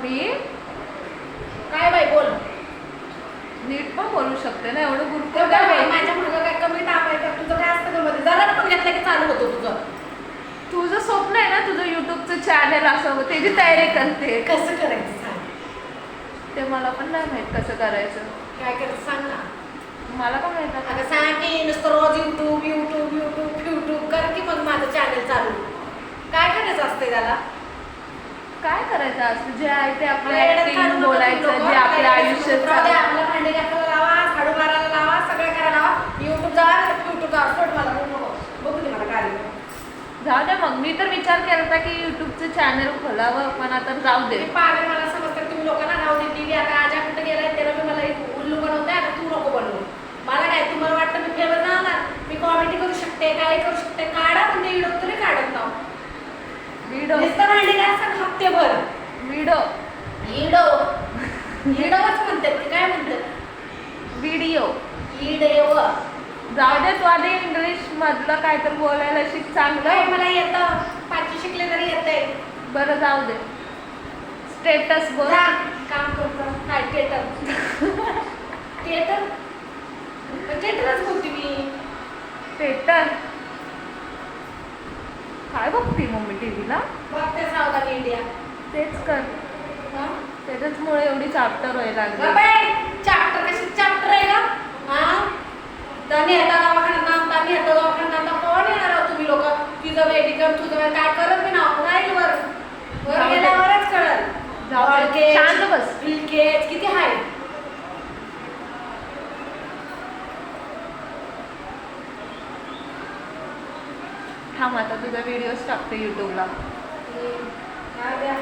मी काय बाई बोल. नीट पण बोलू शकते ना, एवढं गुरुकुल काय बाई माझ्या मुलगा काय कमी ताप आहे का? तुझं काय असतं मध्ये जरा पण घेतलं की चालू होतो तुझं. तुझं स्वप्न आहे ना तुझं युट्यूबचं चॅनल असावं, त्याची तयारी करते. कसं करायचं सांग. ते मला पण नाही माहित कसं करायचं. काय करायचं सांग ना. मला पण माहित आहे. अगं सांग की नुसतं रोज यूट्यूब यूट्यूब यूट्यूब यूट्यूब कर की मग माझं चॅनल चालू. काय करायचं असते त्याला? काय करायचं असतं जे आहे ते आपलं मला येड्यात काढू ऍक्टिंग नका बोलायचं, तुम्ही जे लोकं. आपल्या आयुष्यात राहू द्या, चालू. आपलं भांडे घासायला लावा, झाडू मारायला लावा, सगळं करायला लावा. यूट्यूब जावा, यूट्यूब जावा. सोड मला बोलू नको. बघू दे मला कार्यक्रम. जाऊ दे मग. मी तर विचार केला होता की युट्यूबचं चॅनल खोलावं, पण आता जाऊ दे. मी पागल मला समजतं तुम्ही लोकांना नाव देतील. आता आजा कुठे गेलाय त्याला मी मला एक उल्लू बनवते. आता तू नको बनवू. मला काय तुम्हाला वाटतं मी फेमस जाणार, मी कॉमेडी करू शकते, काय करू शकते. काढा पण ते व्हिडिओ तरी काढत नाव. व्हिडिओ नुसतं भांडे घासा हप्तेभर. व्हिडिओ हिडो हिडोच म्हणतात ते, काय म्हणतात? व्हिडिओ हिडेव. जाऊ दे. तू आधी इंग्लिश मधलं काय तर बोलायला शिक काय चांगलं. मला येतं, 5वी शिकले तरी येतंय. बरं जाऊ दे. स्टेटस बोल. जा काम करतो. काय थिएटर थिएटर थिएटरच बोलते मी. स्टेटस काय बघती मम्मी टीव्हीला? बघते सावधान इंडिया. तेच कर. त्याच्याचमुळे एवढी चाप्टर व्हायला लागली. चॅप्टर कशी चॅप्टर आहे का? हा दानी येता दवाखान्यात नाम दानी येता दवाखान्यात नाम कोण येणार आहोत तुम्ही लोक? तुझं मेडिकल तुझं काय करत मी नाव राहील वर वर गेल्यावरच कळल. शांत बस. बिलकेज किती आहे? थांब आता तुझा व्हिडिओज टाकते युट्यूबला. काय द्या